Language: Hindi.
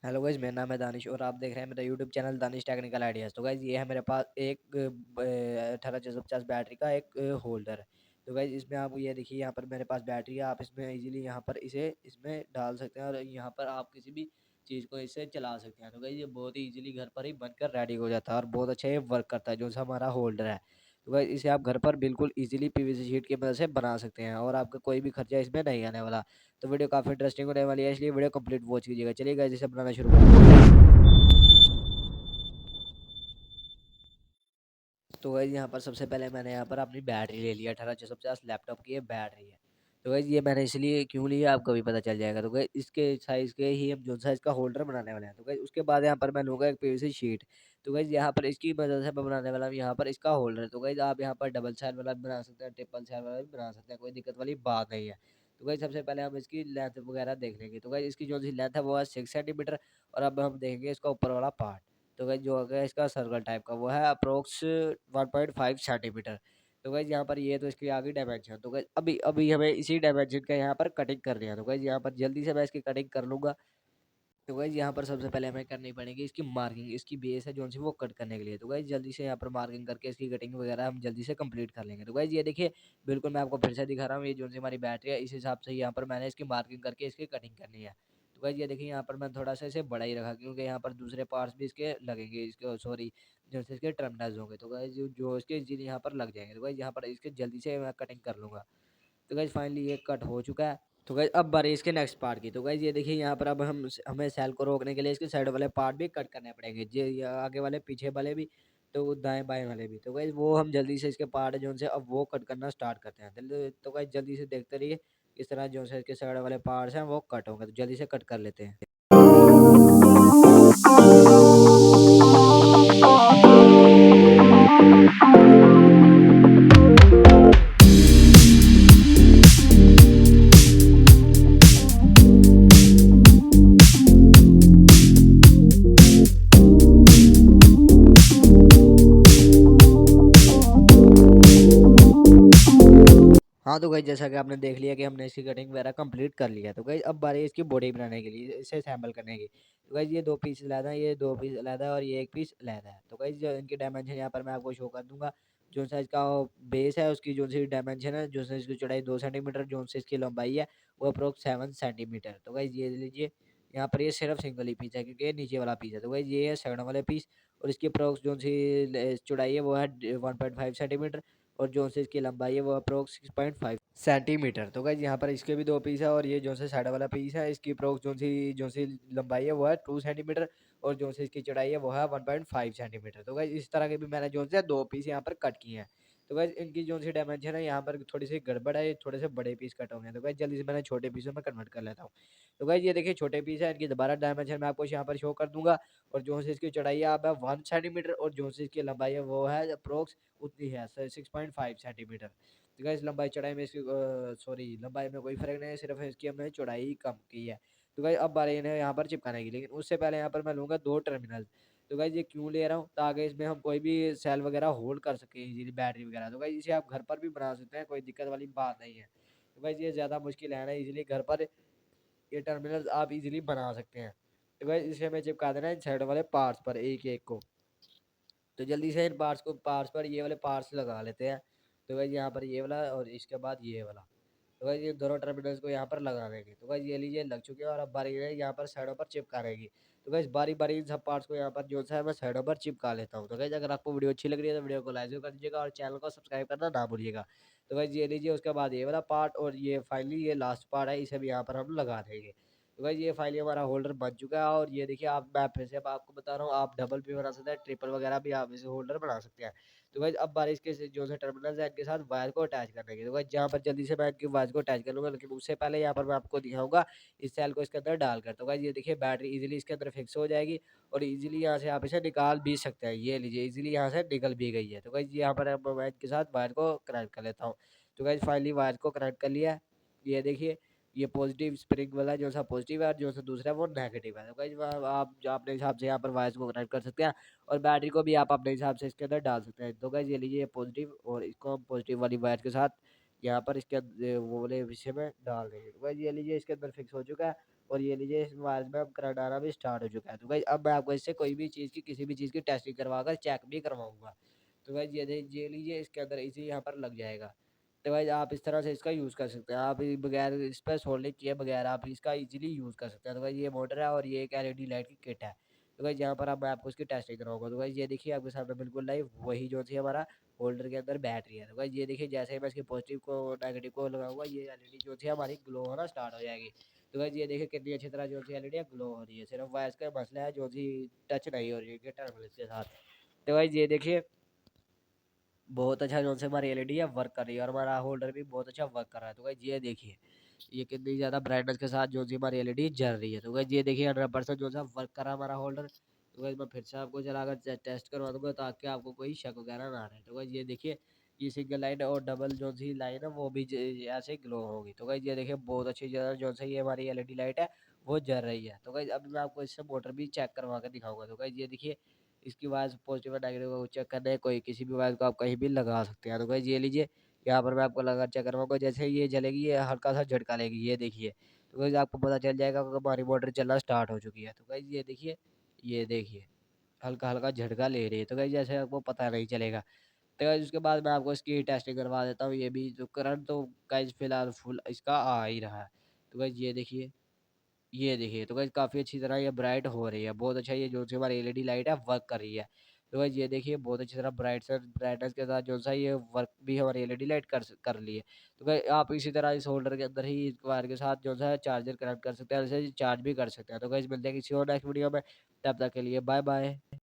हेलो गाइस, मेरा नाम है दानिश और आप देख रहे हैं मेरा YouTube channel Danish technical ideas. तो गाइस ये है मेरे पास एक 18650 बैटरी का एक होल्डर है। तो गाइस इसमें आप ये देखिए, यहाँ पर मेरे पास बैटरी है। आप इसमें इजीली यहाँ पर इसे इसमें डाल सकते हैं और यहाँ पर आप किसी भी चीज़ को इससे चला सकते हैं। तो गाइस ये बहुत ही इजीली घर पर ही बनकर रेडी हो जाता है और बहुत अच्छा ये वर्क करता है जो सा हमारा होल्डर है। तो गाइस इसे आप घर पर बिल्कुल इजीली पीवीसी शीट की मदद से बना सकते हैं और आपका कोई भी खर्चा इसमें नहीं आने वाला। तो वीडियो काफ़ी इंटरेस्टिंग होने वाली है, इसलिए वीडियो कंप्लीट वॉच कीजिएगा। चलिए गाइस इसे बनाना शुरू करते हैं। तो गाइस यहाँ पर सबसे पहले मैंने यहाँ पर अपनी बैटरी ले लिया, 18650 लैपटॉप की ये बैटरी है। तो गाइस ये मैंने इसलिए क्यों लिया आपको भी पता चल जाएगा। तो गाइस इसके साइज़ के ही हम जो साइज़ का होल्डर बनाने वाले हैं। तो गाइस उसके बाद यहाँ पर मैं लूँगा एक पीवीसी शीट। तो गाइस यहाँ पर इसकी मदद से मैं बनाने वाला हूँ यहाँ पर इसका होल्डर। तो गाइस आप यहाँ पर डबल साइड वाला भी बना सकते हैं, ट्रिपल साइड वाला भी बना सकते हैं, कोई दिक्कत वाली बात नहीं है। तो गाइस सबसे पहले हम इसकी लेंथ वगैरह देख लेंगे। तो गाइस इसकी जो सी लेंथ है वो है 6 सेंटीमीटर और अब हम देखेंगे इसका ऊपर वाला पार्ट। तो गाइस जो हो गया इसका सर्कल टाइप का वो है अप्रोक्स 1.5 सेंटीमीटर। तो गाइस यहाँ पर ये तो इसकी आ गई डायमेंशन। तो गाइस अभी अभी हमें इसी डायमेंशन का यहाँ पर कटिंग करनी है। तो गाइस यहाँ पर जल्दी से मैं इसकी कटिंग कर लूँगा। तो गाइस यहाँ पर सबसे पहले हमें करनी पड़ेगी इसकी मार्किंग, इसकी बेस है जो सी वो कट करने के लिए। तो गाइस जल्दी से यहाँ पर मार्किंग करके इसकी कटिंग वगैरह हम जल्दी से कंप्लीट कर लेंगे। तो गाइस ये देखिए, बिल्कुल मैं आपको फिर से दिखा रहा हूँ, ये जो सी हमारी बैटरी है इस हिसाब से यहाँ पर मैंने इसकी मार्किंग करके इसकी कटिंग करनी है। तो गाइस ये देखिए, यहाँ पर मैं थोड़ा सा इसे बड़ा ही रखा क्योंकि यहाँ पर दूसरे पार्ट्स भी इसके लगेंगे, इसके सॉरी जो से इसके टर्मिनल्स होंगे। तो गाइस जो इसके इंजन यहाँ पर लग जाएंगे। तो गाइस यहाँ पर इसके जल्दी से मैं कटिंग कर लूँगा। तो गाइस फाइनली ये कट हो चुका है। तो गाइस अब बारी इसके नेक्स्ट पार्ट की। तो गाइस ये देखिए, यहाँ पर अब हमें सेल को रोकने के लिए इसके साइड वाले पार्ट भी कट करने पड़ेंगे, ये आगे वाले पीछे वाले भी, तो दाएं बाएं वाले भी। तो गाइस वो हम जल्दी से इसके पार्ट जो से अब वो कट करना स्टार्ट करते हैं। तो गाइस जल्दी से देखते रहिए, इस तरह जो से इसके साइड वाले पार्ट्स हैं वो कट होंगे। तो जल्दी से कट कर लेते हैं। हाँ, तो गाइस जैसा कि आपने देख लिया कि हमने इसकी कटिंग वगैरह कंप्लीट कर लिया है। तो गाइस अब बारी है इसकी बॉडी बनाने के लिए, इसे असेंबल करने की। तो गाइस ये 2 पीस अलहदा है, ये 2 पीस अलहदा है और ये 1 पीस अलहदा है। तो गाइस जो इनकी डायमेंशन यहाँ पर मैं आपको शो कर दूँगा। जो सा इसका बेस है उसकी जो सी डायमेंशन है, जो सा इसकी चौड़ाई 2 सेंटीमीटर, जो सी इसकी लंबाई है वो अप्रॉक्स 7 सेंटीमीटर। तो गाइस ये लीजिए, यहाँ पर ये सिर्फ सिंगल ही पीस है क्योंकि ये नीचे वाला पीस है। तो गाइस ये है सेकंड वाले पीस और इसकी अप्रॉक्स जो सी चौड़ाई है वो है 1.5 सेंटीमीटर और जो से इसकी लंबाई है वो अप्रोक्स 6.5 सेंटीमीटर। तो गाइस यहाँ पर इसके भी 2 पीस है और ये जो से साइड वाला पीस है इसकी अप्रोक्स जो सी लंबाई है वो है 2 सेंटीमीटर और जो से इसकी चौड़ाई है वो है 1.5 सेंटीमीटर। तो गाइस इस तरह के भी मैंने जो से 2 पीस यहाँ पर कट किए हैं। तो गाइस इनकी जो सी डायमेंशन है यहाँ पर थोड़ी सी गड़बड़ है, ये थोड़े से बड़े पीस कट होंगे। तो गाइस जल्दी से मैंने छोटे पीसों में कन्वर्ट कर लेता हूँ। तो गाइस ये देखिए छोटे पीस है, इनकी दोबारा डायमेंशन मैं आपको यहाँ पर शो कर दूंगा और जो से इसकी चौड़ाई है आप 1 सेंटीमीटर और जो से इसकी लंबाई है वो है अप्रोक्स उतनी है 6.5 सेंटीमीटर। तो गाइस लंबाई चौड़ाई में इसकी सॉरी लंबाई में कोई फ़र्क नहीं है, सिर्फ इसकी हमने चौड़ाई कम की है। तो गाइस अब बारी इन्हें यहाँ पर चिपकाने की, लेकिन उससे पहले यहाँ पर मैं लूँगा 2 टर्मिनल। तो गाइस ये क्यों ले रहा हूँ? ताकि इसमें हम कोई भी सेल वगैरह होल्ड कर सकें इज़िली, बैटरी वगैरह। तो गाइस इसे आप घर पर भी बना सकते हैं, कोई दिक्कत वाली बात नहीं है। तो गाइस ये ज़्यादा मुश्किल है ना, इज़िली घर पर ये टर्मिनल आप इज़िली बना सकते हैं। तो गाइस इसे हमें चिपका देना है इन साइड वाले पार्ट्स पर एक-एक को। तो जल्दी से इन पार्ट्स पर ये वाले पार्ट्स लगा लेते हैं। तो गाइस यहाँ पर ये वाला और इसके बाद ये वाला। तो गाइस ये दोनों टर्मिनल्स को यहाँ पर लगा देंगे। तो गाइस ये लीजिए लग चुके हैं और अब बारी है यहाँ पर साइडों पर चिपका रहेगी। तो गाइस बारी-बारी इन सब पार्ट्स को यहाँ पर जो है मैं साइडों पर चिपका लेता हूँ। तो गाइस अगर आपको वीडियो अच्छी लग रही है तो वीडियो को लाइक ज़रूर कर दीजिएगा और चैनल को सब्सक्राइब करना ना भूलिएगा। तो गाइस ये लीजिए, उसके बाद ये वाला पार्ट और ये फाइनली ये लास्ट पार्ट है, इसे भी यहाँ पर हम लगा देंगे। तो गाइस ये फाइनली हमारा होल्डर बन चुका है और ये देखिए, आप मैं फिर से अब आपको बता रहा हूँ, आप डबल भी बना सकते हैं, ट्रिपल वगैरह भी आप इसे होल्डर बना सकते हैं। तो गाइस अब बारी इसके जो से टर्मिनल्स है इनके साथ वायर को अटैच करने की। तो गाइस जहाँ पर जल्दी से मैं इनकी वायर को अटैच कर लूँगा, लेकिन उससे पहले यहाँ पर मैं आपको दिखाऊँगा इस सेल को इसके अंदर डालकर। तो गाइस ये देखिए, बैटरी ईज़िली इसके अंदर फिक्स हो जाएगी और ईज़िली यहाँ से आप इसे निकाल भी सकते हैं। ये लीजिए, ईज़िली यहाँ से निकल भी गई है। तो गाइस यहाँ पर अब मैं इनके साथ वायर को कनेक्ट कर लेता हूँ। तो गाइस फाइनली वायर को कनेक्ट कर लिया है। ये देखिए, ये पॉजिटिव स्प्रिंग वाला जो सा पॉजिटिव है और जो सा दूसरा है वो नेगेटिव है। तो गाइस आप जो अपने हिसाब से यहाँ पर वायर्स को कनेक्ट कर सकते हैं और बैटरी को भी आप अपने हिसाब से इसके अंदर डाल सकते हैं। तो गाइस ये लीजिए, ये पॉजिटिव और इसको हम पॉजिटिव वाली वायर के साथ यहाँ पर इसके वो वाले विषय में डाल देंगे। तो गाइस ये लीजिए, इसके अंदर फिक्स हो चुका है और ये लीजिए इस वायर्स में अब करंट आना भी स्टार्ट हो चुका है। तो गाइस अब मैं आपको इससे कोई भी चीज़ की किसी भी चीज़ की टेस्टिंग करवा कर चेक भी करवाऊँगा। तो गाइस ये लीजिए इसके अंदर इसी यहाँ पर लग जाएगा। तो गाइस आप इस तरह से इसका यूज़ कर सकते हैं। आप बगैर इस पे सोल्डिंग किए बगैर आप इसका ईज़िली यूज़ कर सकते हैं। तो गाइस ये मोटर है और ये एक एलईडी लाइट की किट है। तो गाइस यहाँ पर अब मैं आपको इसकी टेस्टिंग कराऊँगा। तो गाइस ये देखिए आपके सामने बिल्कुल लाइव वही जो थी हमारा होल्डर के अंदर बैटरी है। तो गाइस ये देखिए जैसे ही मैं इसके पॉजिटिव को नेगेटिव को लगाऊँगा ये एलईडी जो थी हमारी ग्लो होना स्टार्ट हो जाएगी। तो गाइस ये देखिए कितनी अच्छी तरह जो सी एलईडी ग्लो हो रही है। सिर्फ वायर्स का मसला है जो सी टच नहीं हो रही है टर्मिनल्स के साथ। तो गाइस ये देखिए बहुत अच्छा जो से हमारी एलईडी है वर्क कर रही है और हमारा होल्डर भी बहुत अच्छा वर्क कर रहा है। तो गाइस ये देखिए ये कितनी ज़्यादा ब्राइटनेस के साथ जो सी हमारी एलईडी जल रही है। तो गाइस ये देखिए 100% जो सा वर्क कर रहा है हमारा होल्डर। तो गाइस मैं फिर से आपको चलाकर टेस्ट करवा दूंगा ताकि आपको कोई शक वगैरह ना रहे। तो गाइस ये देखिए ये सिंगल लाइन और डबल जो सी लाइन है वो भी ऐसे ग्लो होगी। तो गाइस ये देखिए बहुत अच्छी जगह जो सा ये हमारी एलईडी लाइट है वो जल रही है। तो गाइस अभी मैं आपको इससे मोटर भी चेक करवा कर दिखाऊंगा। तो गाइस ये देखिए इसकी वाइज पॉजिटिव और नेगेटिव को चेक करना है कोई किसी भी वाइज को आप कहीं भी लगा सकते हैं। तो गाइस ये लीजिए यहाँ पर मैं आपको लगा चेक करवाऊंगा जैसे ही ये जलेगी ये हल्का सा झटका लेगी ये देखिए। तो गाइस आपको पता चल जाएगा कि हमारी मोटर चलना स्टार्ट हो चुकी है। तो गाइस ये देखिए हल्का हल्का झटका ले रही है। तो गाइस जैसे आपको पता नहीं चलेगा। तो गाइस उसके बाद मैं आपको इसकी टेस्टिंग करवा देता हूँ। ये भी जो करंट तो गाइस फिलहाल फुल इसका आ ही रहा है। तो गाइस ये देखिए तो गाइस काफ़ी अच्छी तरह ये ब्राइट हो रही है। बहुत अच्छा ये जो सी हमारी एलईडी लाइट है वर्क कर रही है। तो गाइस ये देखिए बहुत अच्छी तरह ब्राइटनेस के साथ जो सा ये वर्क भी हमारी एलईडी लाइट कर ली है। तो गाइस आप इसी तरह इस होल्डर के अंदर ही इस वायर के साथ जो सा चार्जर कनेक्ट कर सकते हैं, ऐसे ही चार्ज भी कर सकते हैं। तो गाइस मिलते हैं किसी और नेक्स्ट वीडियो में, तब तक के लिए बाय बाय।